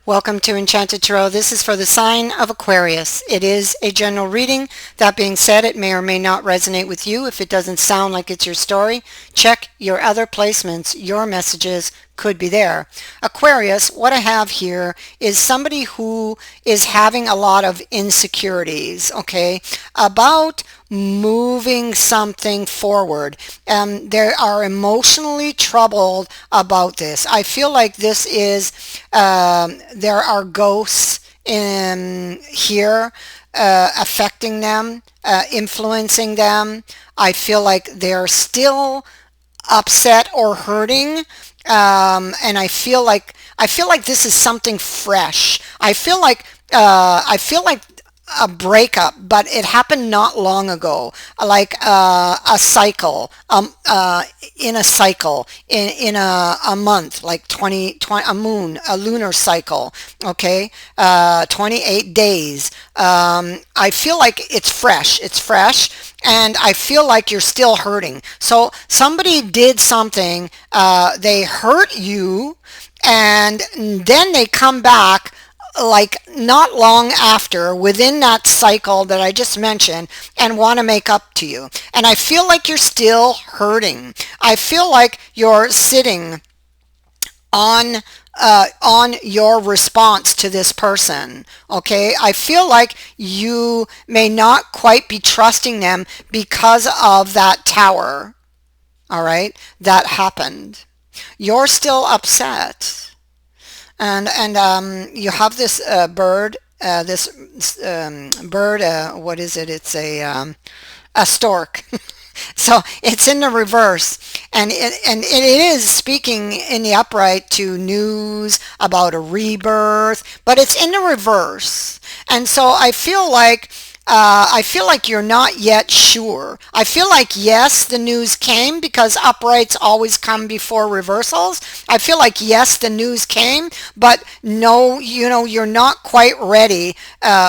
Welcome to Enchanted Tarot. This is for the sign of Aquarius. It is a general reading. That being said, it may or may not resonate with you. If it doesn't sound like it's your story, check your other placements. Your messages could be there. Aquarius, what I have here is somebody who is having a lot of insecurities, okay, about moving something forward. They are emotionally troubled about this. I feel like this is, there are ghosts in here affecting them, influencing them. I feel like they're still upset or hurting, and I feel like this is something fresh. I feel like a breakup, but it happened not long ago, like a cycle, in a cycle, in a month, like 20, a lunar cycle, okay, 28 days. I feel like it's fresh, and I feel like you're still hurting. So somebody did something, they hurt you, and then they come back like not long after, within that cycle that I just mentioned, and want to make up to you. And I feel like you're still hurting. I feel like you're sitting on your response to this person. Okay, I feel like you may not quite be trusting them because of that tower. All right, that happened. You're still upset. And you have this bird, what is it? It's a stork. So it's in the reverse, and it is speaking in the upright to news about a rebirth, but it's in the reverse. And so I feel like you're not yet sure. I feel like, yes, the news came, because uprights always come before reversals. I feel like, yes, the news came, but no, you're not quite ready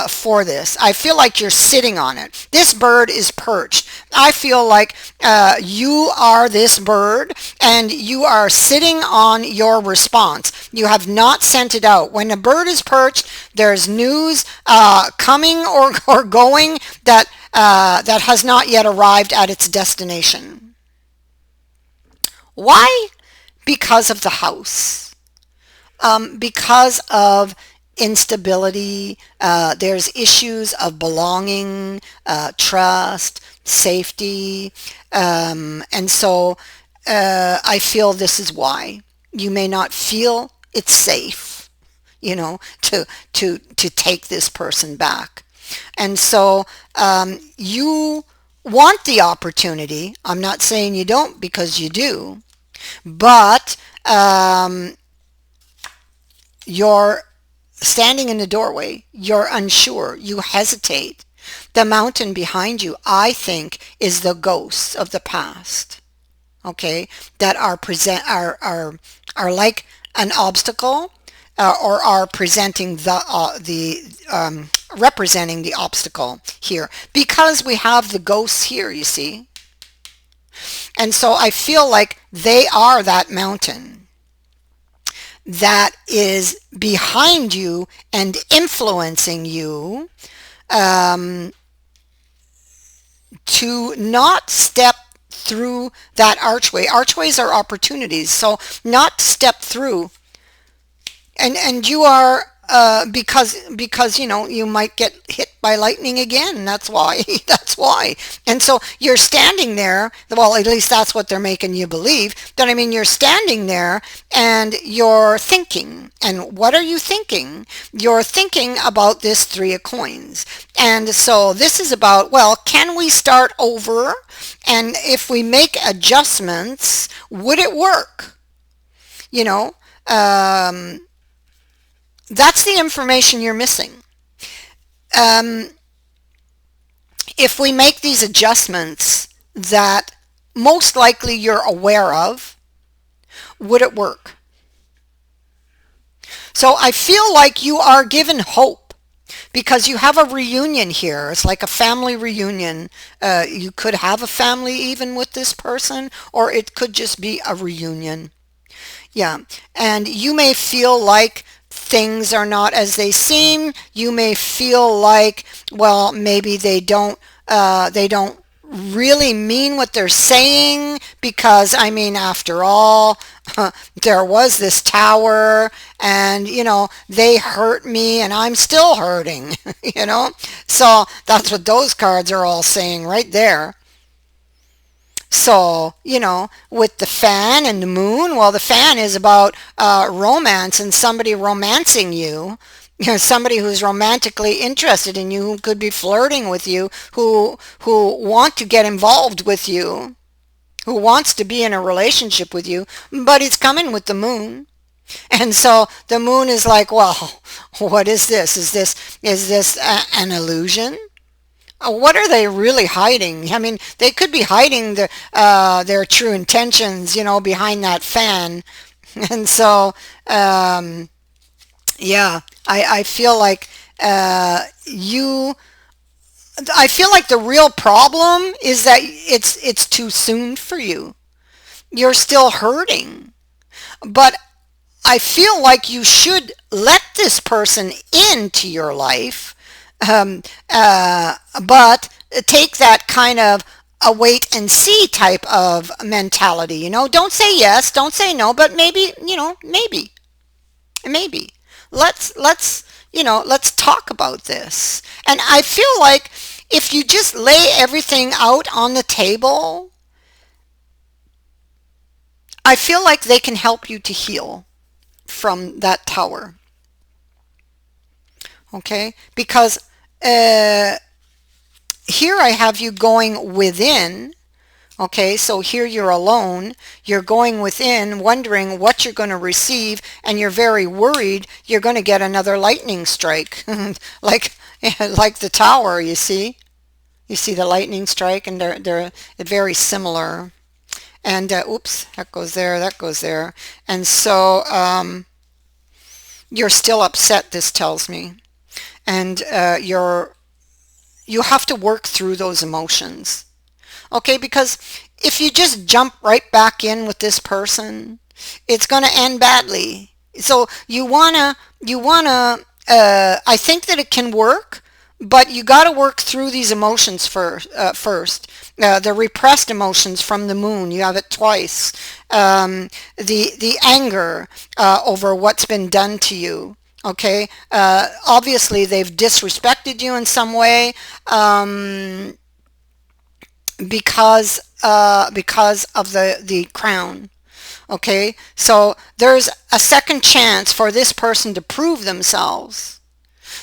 for this. I feel like you're sitting on it. This bird is perched. I feel like you are this bird, and you are sitting on your response. You have not sent it out. When a bird is perched, there's news coming or going that has not yet arrived at its destination. Why? Because of the house. Because of instability. There's issues of belonging, trust, safety, and so I feel this is why you may not feel it's safe, to take this person back. And so you want the opportunity. I'm not saying you don't, because you do, but you're standing in the doorway. You're unsure. You hesitate. The mountain behind you, I think, is the ghosts of the past. Okay, that are like an obstacle, or are presenting representing the obstacle here, because we have the ghosts here, you see. And so I feel like they are that mountain that is behind you and influencing you, to not step through that archway. Archways are opportunities, so not step through. And you are, because you might get hit by lightning again. That's why. That's why. And so you're standing there. Well, at least that's what they're making you believe. That, I mean, you're standing there and you're thinking. And what are you thinking? You're thinking about this Three of Coins. And so this is about, well, can we start over? And if we make adjustments, would it work? That's the information you're missing. If we make these adjustments that most likely you're aware of, would it work? So I feel like you are given hope, because you have a reunion here. It's like a family reunion. You could have a family even with this person, or it could just be a reunion. Yeah, and you may feel like things are not as they seem. You may feel like, well, maybe they don't really mean what they're saying, because I mean, after all, there was this tower, and they hurt me and I'm still hurting. So that's what those cards are all saying right there. So, with the fan and the moon, well, the fan is about romance and somebody romancing you. Somebody who's romantically interested in you, who could be flirting with you, who want to get involved with you, who wants to be in a relationship with you, but it's coming with the moon. And so the moon is like, well, what is this? Is this an illusion? What are they really hiding? I mean, they could be hiding their true intentions, behind that fan. And so, yeah, I feel like you. I feel like the real problem is that it's too soon for you. You're still hurting, but I feel like you should let this person into your life, um, but take that kind of a wait and see type of mentality. Don't say yes, don't say no, but maybe, maybe let's talk about this. And I feel like if you just lay everything out on the table, I feel like they can help you to heal from that tower. Okay, because uh, here I have you going within. Okay, so here you're alone, you're going within, wondering what you're going to receive, and you're very worried you're going to get another lightning strike. like the tower, you see. You see the lightning strike, and they're very similar. And oops, that goes there, that goes there. And so you're still upset, this tells me. And you have to work through those emotions. Okay, because if you just jump right back in with this person, it's going to end badly. So I think that it can work, but you got to work through these emotions first. The repressed emotions from the moon, you have it twice. The anger over what's been done to you. Okay, obviously they've disrespected you in some way. Because of the crown. Okay, so there's a second chance for this person to prove themselves.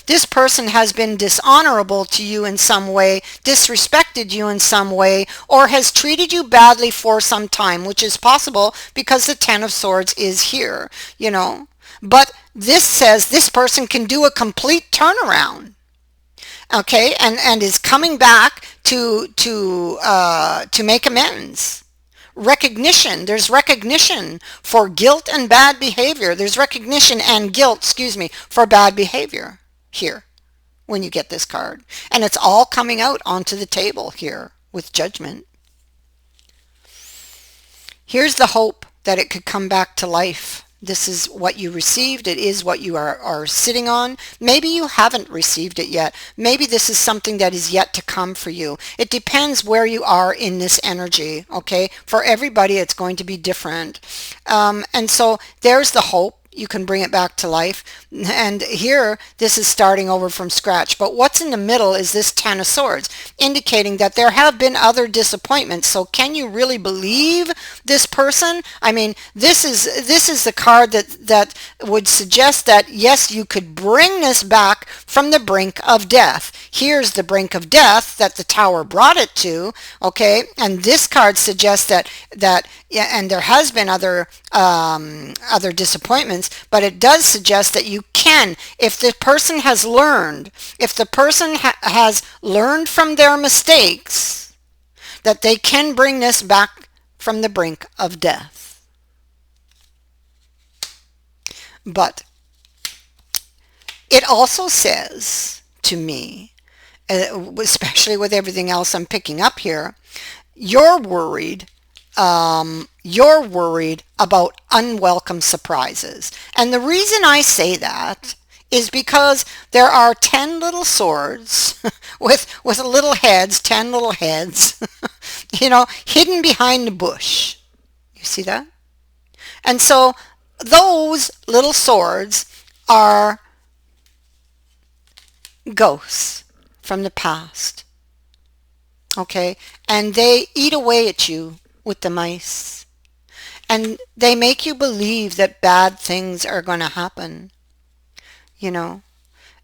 This person has been dishonorable to you in some way, disrespected you in some way, or has treated you badly for some time, which is possible because the Ten of Swords is here, But this says this person can do a complete turnaround. Okay, and is coming back to make amends. Recognition. There's recognition for guilt and bad behavior. There's recognition and guilt, for bad behavior here when you get this card. And it's all coming out onto the table here with Judgment. Here's the hope that it could come back to life. This is what you received. It is what you are sitting on. Maybe you haven't received it yet. Maybe this is something that is yet to come for you. It depends where you are in this energy, okay? For everybody, it's going to be different. And so there's the hope. You can bring it back to life. And here, this is starting over from scratch. But what's in the middle is this Ten of Swords, indicating that there have been other disappointments. So can you really believe this person? I mean, this is the card that would suggest that, yes, you could bring this back from the brink of death. Here's the brink of death that the Tower brought it to, okay? And this card suggests that yeah, and there has been other disappointments, but it does suggest that you can, if the person has learned, has learned from their mistakes, that they can bring this back from the brink of death. But it also says to me, especially with everything else I'm picking up here, you're worried you're worried about unwelcome surprises. And the reason I say that is because there are 10 little swords with little heads, 10 little heads, hidden behind the bush. You see that? And so those little swords are ghosts from the past. Okay? And they eat away at you with the mice. And they make you believe that bad things are going to happen. You know,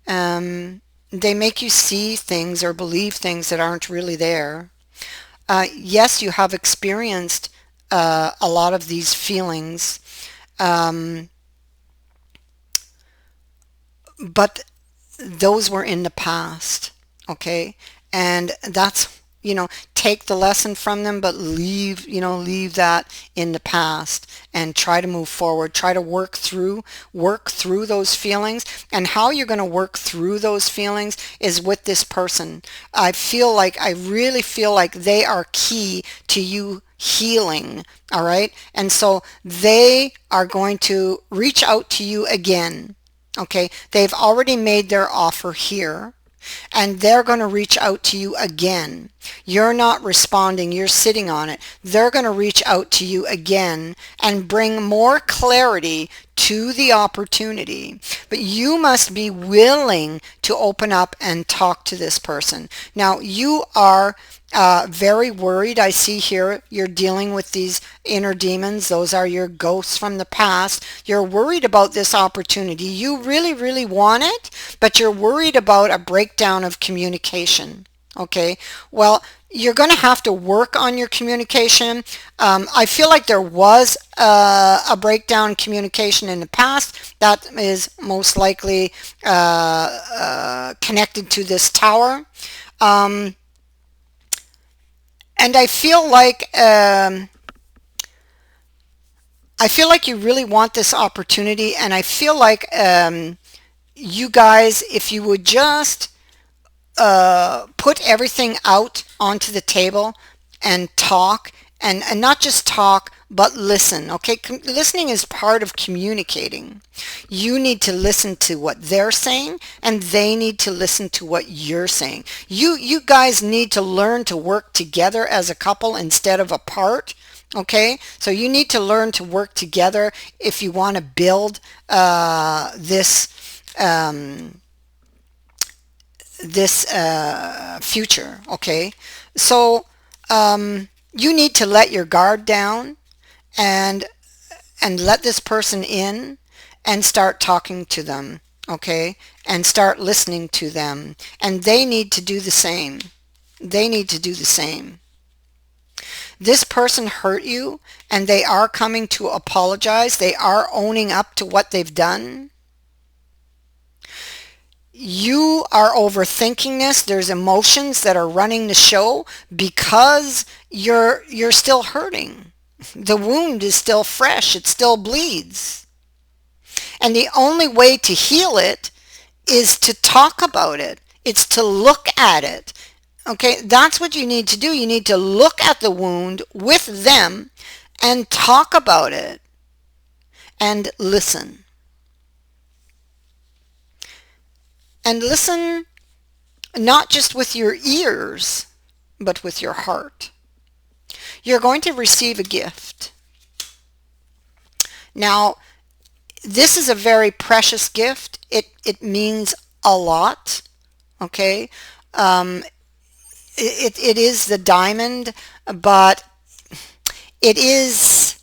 they make you see things or believe things that aren't really there. Yes, you have experienced a lot of these feelings, but those were in the past, okay? And that's, take the lesson from them, but leave that in the past and try to move forward. Try to work through those feelings. And how you're going to work through those feelings is with this person. I really feel like they are key to you healing, all right? And so they are going to reach out to you again. Okay, they've already made their offer here, and they're going to reach out to you again. You're not responding, you're sitting on it. They're going to reach out to you again and bring more clarity to the opportunity. But you must be willing to open up and talk to this person. Now, you are very worried. I see here you're dealing with these inner demons. Those are your ghosts from the past. You're worried about this opportunity. You really, really want it, but you're worried about a breakdown of communication. Okay, well, you're going to have to work on your communication. I feel like there was a breakdown in communication in the past. That is most likely connected to this tower. And I feel like you really want this opportunity, and I feel like you guys, if you would just put everything out onto the table and talk, and not just talk, but listen. Okay, listening is part of communicating. You need to listen to what they're saying, and they need to listen to what you're saying. You guys need to learn to work together as a couple instead of apart. Okay, so you need to learn to work together if you want to build this future. Okay, so you need to let your guard down and let this person in and start talking to them, okay, and start listening to them, and they need to do the same. They need to do the same. This person hurt you, and they are coming to apologize. They are owning up to what they've done. You are overthinking this. There's emotions that are running the show because you're still hurting. The wound is still fresh. It still bleeds. And the only way to heal it is to talk about it. It's to look at it. Okay, that's what you need to do. You need to look at the wound with them and talk about it and listen. And listen not just with your ears, but with your heart. You're going to receive a gift. Now, this is a very precious gift. It means a lot. Okay? It is the diamond, but it is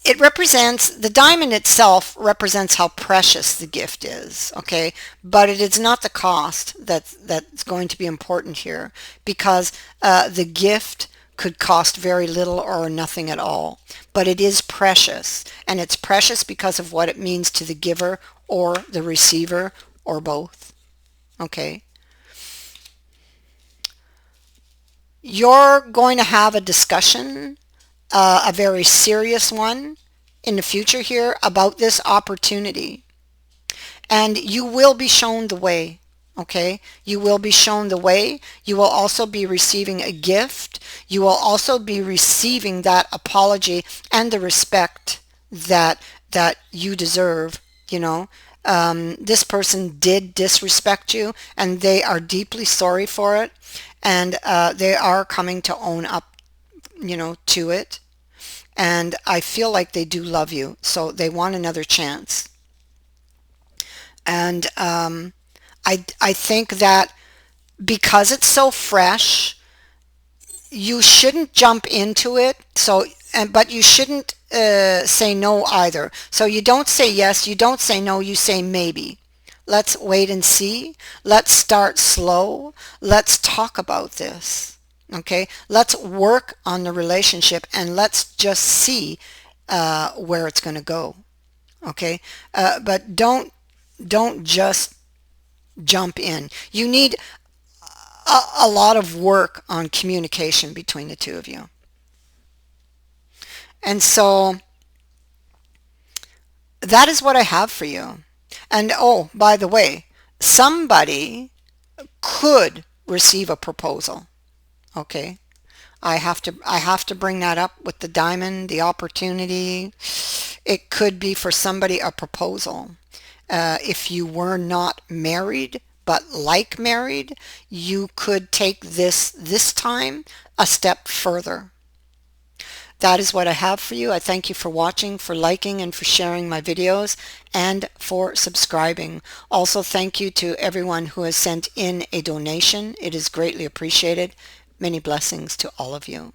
it represents, the diamond itself represents how precious the gift is, okay? But it is not the cost that's going to be important here, because the gift could cost very little or nothing at all. But it is precious, and it's precious because of what it means to the giver or the receiver or both, okay? You're going to have a discussion, a very serious one in the future here about this opportunity. And you will be shown the way. Okay, you will be shown the way. You will also be receiving a gift. You will also be receiving that apology and the respect that you deserve. You know, this person did disrespect you, and they are deeply sorry for it, and they are coming to own up, to it. And I feel like they do love you, so they want another chance. And I think that because it's so fresh, you shouldn't jump into it. But you shouldn't say no either. So you don't say yes, you don't say no, you say maybe. Let's wait and see. Let's start slow. Let's talk about this. Okay? Let's work on the relationship and let's just see where it's going to go. Okay? But don't just jump in. You need a lot of work on communication between the two of you. And so that is what I have for you. And oh, by the way, somebody could receive a proposal. Okay. I have to bring that up with the diamond, the opportunity. It could be for somebody a proposal. If you were not married but like married, you could take this time a step further. That is what I have for you. I thank you for watching, for liking, and for sharing my videos, and for subscribing. Also, thank you to everyone who has sent in a donation. It is greatly appreciated. Many blessings to all of you.